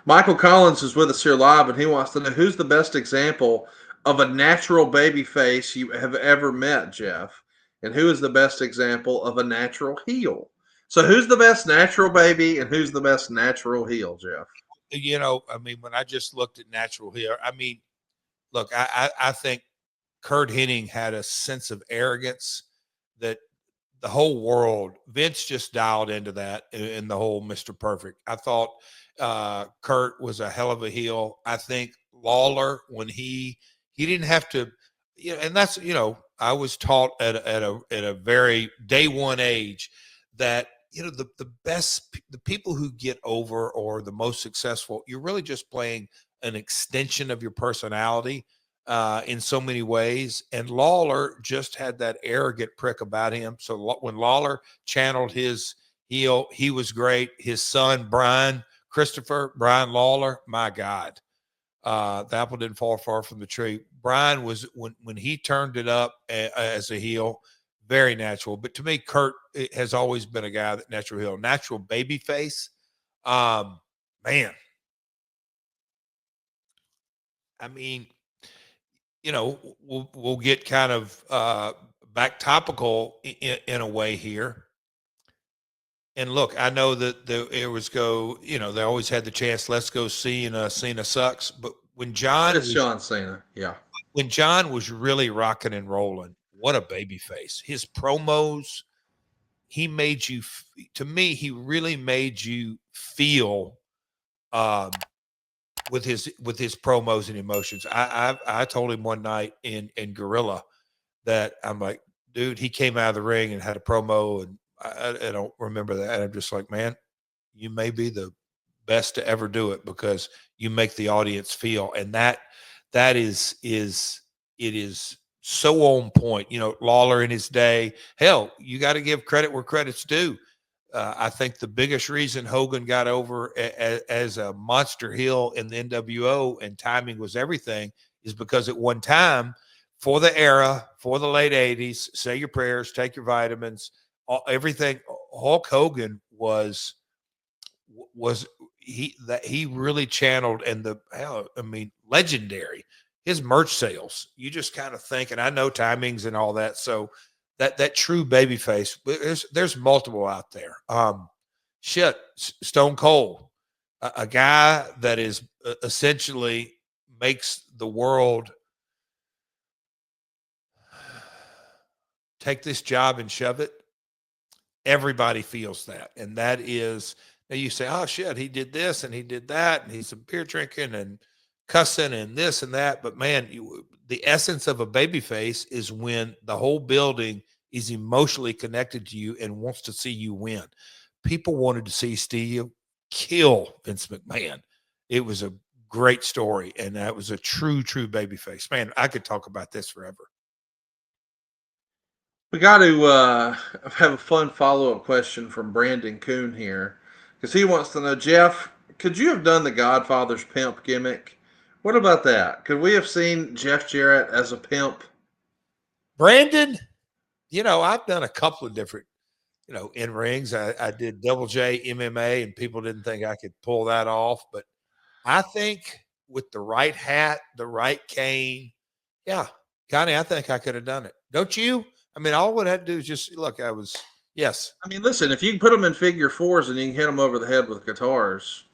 Michael Collins is with us here live, and he wants to know who's the best example of a natural baby face you have ever met, Jeff, and who is the best example of a natural heel. So, who's the best natural baby, and who's the best natural heel, Jeff? I mean, when I just looked at natural here, I mean, look, I think Kurt Hennig had a sense of arrogance that the whole world, Vince just dialed into that in the whole Mr. Perfect. I thought Kurt was a hell of a heel. I think Lawler, when he didn't have to, and that's, I was taught at a very day one age that, the people who get over or the most successful, you're really just playing an extension of your personality in so many ways. And Lawler just had that arrogant prick about him. So when Lawler channeled his heel, he was great. His son, Brian Lawler, my God, the apple didn't fall far from the tree. Brian was, when he turned it up as a heel, very natural. But to me, Kurt has always been a guy that natural heel, natural baby face. Man, I mean, we'll get kind of back topical in a way here. And look, I know that the Airways go, they always had the chance. Let's go Cena. Cena sucks. But when It's John Cena. Yeah. when John was really rocking and rolling, what a baby face. His promos, he made you. To me, he really made you feel. With his promos and emotions. I told him one night in Gorilla that I'm like, dude, he came out of the ring and had a promo, and I don't remember that. I'm just like, man, you may be the best to ever do it because you make the audience feel, and that is it is so on point. Lawler in his day, hell, you got to give credit where credit's due. I think the biggest reason Hogan got over as a monster heel in the NWO, and timing was everything, is because at one time, for the era, for the late 80s, say your prayers, take your vitamins, everything, Hulk Hogan was he really channeled, and legendary. His merch sales, you just kind of think, and I know timings and all that, so that true baby face, there's multiple out there. Stone Cold, a guy that is essentially makes the world take this job and shove it. Everybody feels that, and that is, now you say, oh shit, he did this and he did that, and he's a beer drinking and cussing and this and that. But man, the essence of a baby face is when the whole building is emotionally connected to you and wants to see you win. People wanted to see Steve kill Vince McMahon. It was a great story, and that was a true baby face. Man, I could talk about this forever. We got to have a fun follow-up question from Brandon Kuhn here, because he wants to know, Jeff, could you have done the Godfather's pimp gimmick? What about that? Could we have seen Jeff Jarrett as a pimp? Brandon, I've done a couple of different, in rings. I did Double J MMA, and people didn't think I could pull that off. But I think with the right hat, the right cane, yeah, Connie, I think I could have done it. Don't you? I mean, all I would have to do is just look. Yes. I mean, listen, if you can put them in figure fours and you can hit them over the head with guitars,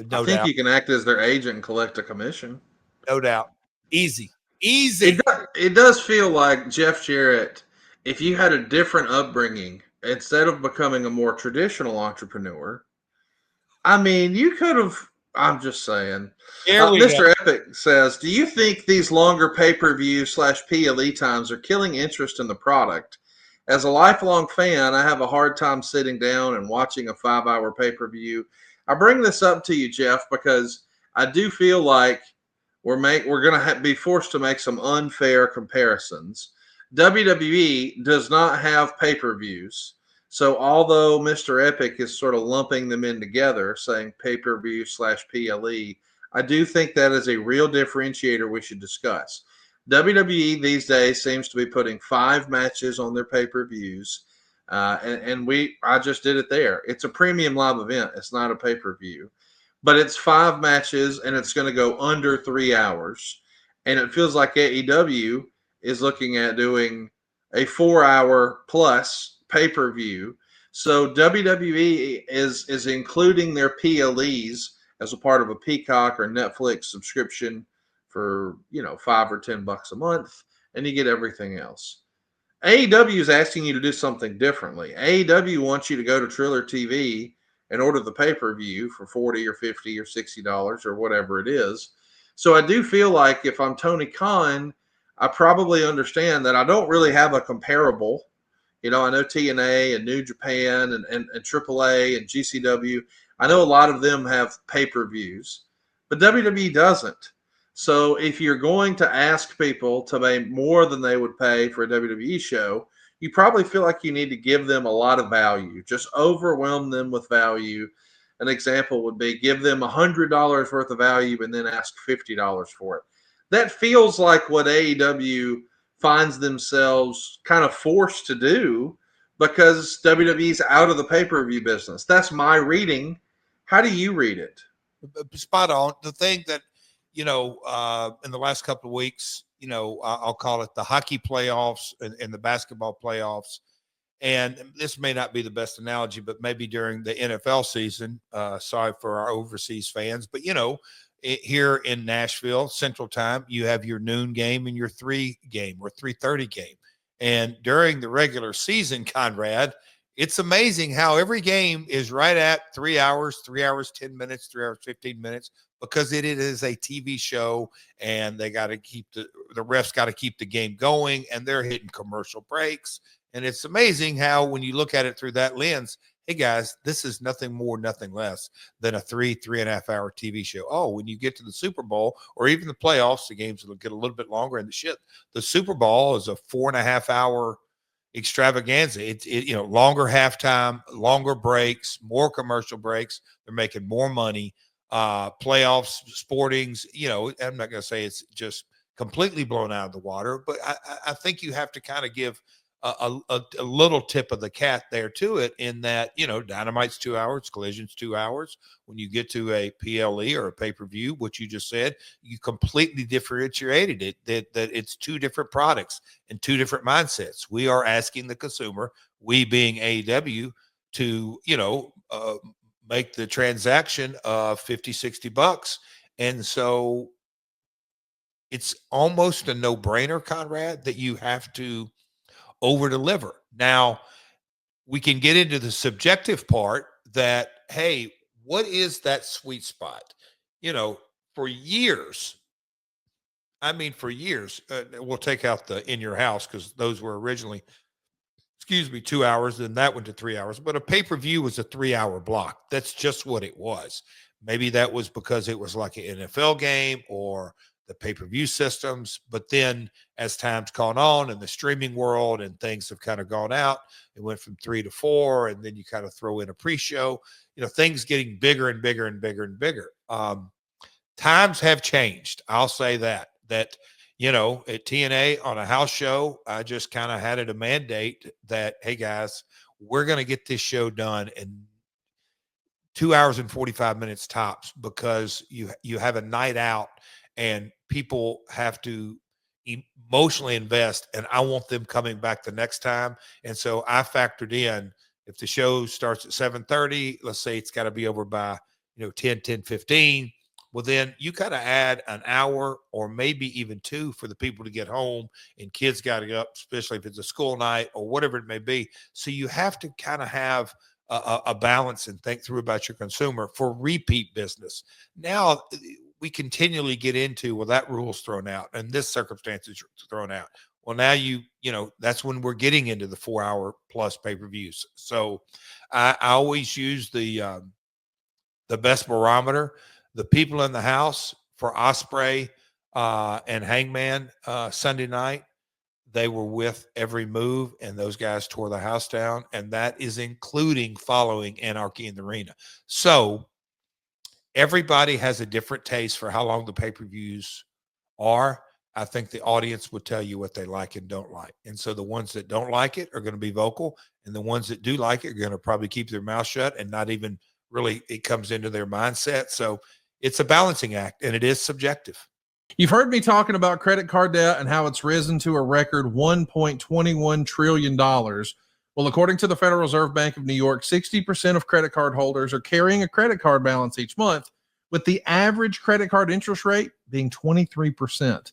No I think doubt. you can act as their agent and collect a commission. No doubt. Easy. It does feel like Jeff Jarrett, if you had a different upbringing, instead of becoming a more traditional entrepreneur, I mean, you could have. I'm just saying. Here we Mr. go. Epic says, do you think these longer pay-per-view / PLE times are killing interest in the product? As a lifelong fan, I have a hard time sitting down and watching a 5-hour pay-per-view. I bring this up to you, Jeff, because I do feel like we're going to be forced to make some unfair comparisons. WWE does not have pay-per-views. So although Mr. Epic is sort of lumping them in together, saying pay-per-view / PLE, I do think that is a real differentiator we should discuss. WWE these days seems to be putting 5 matches on their pay-per-views, I just did it there. It's a premium live event. It's not a pay-per-view. but it's 5 matches and it's going to go under 3 hours. And it feels like AEW is looking at doing a 4 hour plus pay per view. So WWE is including their PLEs as a part of a Peacock or Netflix subscription for, $5 or $10 a month, and you get everything else. AEW is asking you to do something differently. AEW wants you to go to Triller TV and order the pay-per-view for $40 or $50 or $60 or whatever it is. So I do feel like if I'm Tony Khan, I probably understand that I don't really have a comparable. I know TNA and New Japan and AAA and GCW. I know a lot of them have pay-per-views, but WWE doesn't. So if you're going to ask people to pay more than they would pay for a WWE show, you probably feel like you need to give them a lot of value. Just overwhelm them with value. An example would be give them $100 worth of value and then ask $50 for it. That feels like what AEW finds themselves kind of forced to do because WWE's out of the pay-per-view business. That's my reading. How do you read it? Spot on. The thing that, in the last couple of weeks, I'll call it the hockey playoffs and the basketball playoffs. And this may not be the best analogy, but maybe during the NFL season, sorry for our overseas fans, but here in Nashville, Central Time, you have your noon game and your 3 game or 3:30 game. And during the regular season, Conrad, it's amazing how every game is right at 3 hours, 3 hours, 10 minutes, 3 hours, 15 minutes, because it is a TV show and they got to keep the refs got to keep the game going and they're hitting commercial breaks. And it's amazing how when you look at it through that lens, hey guys, this is nothing more, nothing less than a 3.5 hour TV show. Oh, when you get to the Super Bowl or even the playoffs, the games will get a little bit longer and the Super Bowl is a 4.5 hour extravaganza. It's longer halftime, longer breaks, more commercial breaks. They're making more money. Playoffs, sportings, I'm not going to say it's just completely blown out of the water, but I think you have to kind of give a little tip of the cat there to it in that, Dynamite's 2 hours, Collision's 2 hours. When you get to a PLE or a pay-per-view, what you just said, you completely differentiated it, that it's 2 different products and 2 different mindsets. We are asking the consumer, we being AEW, to, make the transaction of $50-$60. And so it's almost a no-brainer, Conrad, that you have to over deliver. Now, we can get into the subjective part that, hey, what is that sweet spot? For years, we'll take out the in your house because those were originally, 2 hours, then that went to 3 hours. But a pay-per-view was a 3 hour block. That's just what it was. Maybe that was because it was like an NFL game or the pay-per-view systems. But then as time's gone on in the streaming world and things have kind of gone out, it went from 3 to 4, and then you kind of throw in a pre-show, things getting bigger and bigger and bigger and bigger. Times have changed. I'll say that at TNA on a house show, I just kind of had it a mandate that, hey guys, we're going to get this show done in 2 hours and 45 minutes tops, because you have a night out and people have to emotionally invest, and I want them coming back the next time. And so I factored in, if the show starts at 7:30, let's say it's got to be over by 10:15. Well, then you got to add an hour or maybe even 2 for the people to get home, and kids got to get up, especially if it's a school night or whatever it may be. So you have to kind of have a balance and think through about your consumer for repeat business. Now we continually get into, well, that rule's thrown out and this circumstance is thrown out. Well, now that's when we're getting into the 4 hour plus pay-per-views. So I always use the best barometer. The people in the house for Osprey and Hangman Sunday night, they were with every move, and those guys tore the house down, and that is including following Anarchy in the Arena. So everybody has a different taste for how long the pay-per-views are. I think the audience would tell you what they like and don't like. And so the ones that don't like it are going to be vocal, and the ones that do like it are going to probably keep their mouth shut and not even really it comes into their mindset. So it's a balancing act, and it is subjective. You've heard me talking about credit card debt and how it's risen to a record $1.21 trillion. Well, according to the Federal Reserve Bank of New York, 60% of credit card holders are carrying a credit card balance each month, with the average credit card interest rate being 23%.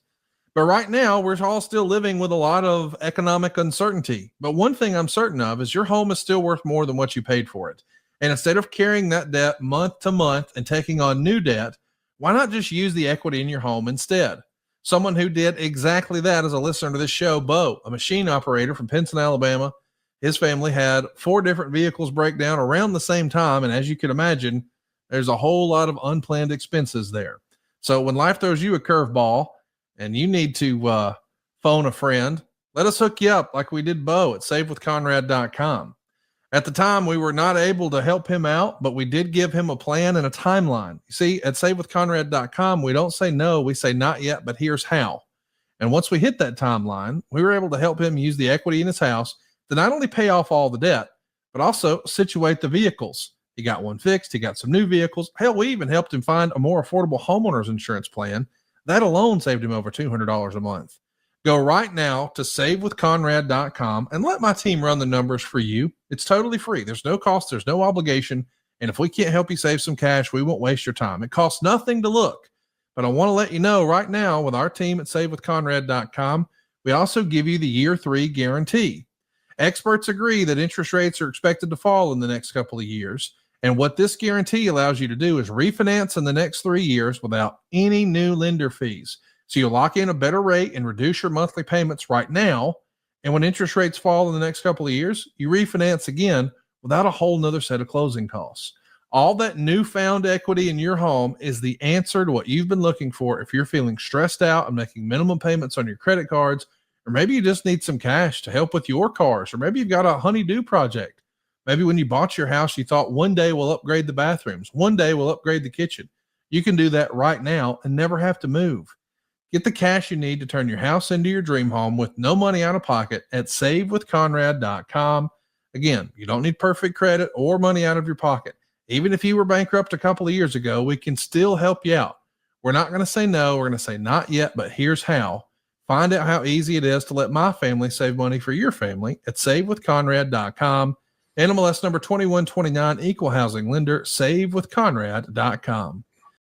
But right now, we're all still living with a lot of economic uncertainty. But one thing I'm certain of is your home is still worth more than what you paid for it. And instead of carrying that debt month to month and taking on new debt, why not just use the equity in your home instead? Someone who did exactly that is a listener to this show, Bo, a machine operator from Pinson, Alabama. His family had 4 different vehicles break down around the same time. And as you can imagine, there's a whole lot of unplanned expenses there. So when life throws you a curveball and you need to phone a friend, let us hook you up like we did Bo at savewithconrad.com. At the time, we were not able to help him out, but we did give him a plan and a timeline. You see, at savewithconrad.com, we don't say no, we say not yet, but here's how. And once we hit that timeline, we were able to help him use the equity in his house to not only pay off all the debt, but also situate the vehicles. He got one fixed. He got some new vehicles. Hell, we even helped him find a more affordable homeowner's insurance plan. That alone saved him over $200 a month. Go right now to savewithconrad.com and let my team run the numbers for you. It's totally free. There's no cost. There's no obligation. And if we can't help you save some cash, we won't waste your time. It costs nothing to look. But I want to let you know right now with our team at savewithconrad.com, we also give you the year 3 guarantee. Experts agree that interest rates are expected to fall in the next couple of years. And what this guarantee allows you to do is refinance in the next 3 years without any new lender fees. So you lock in a better rate and reduce your monthly payments right now. And when interest rates fall in the next couple of years, you refinance again without a whole nother set of closing costs. All that newfound equity in your home is the answer to what you've been looking for if you're feeling stressed out and making minimum payments on your credit cards, or maybe you just need some cash to help with your cars, or maybe you've got a honey-do project. Maybe when you bought your house, you thought one day we'll upgrade the bathrooms, one day we'll upgrade the kitchen. You can do that right now and never have to move. Get the cash you need to turn your house into your dream home with no money out of pocket at savewithconrad.com. Again, you don't need perfect credit or money out of your pocket. Even if you were bankrupt a couple of years ago, we can still help you out. We're not going to say no. We're going to say not yet, but here's how. Find out how easy it is to let my family save money for your family at savewithconrad.com. NMLS number 2129, equal housing lender, savewithconrad.com.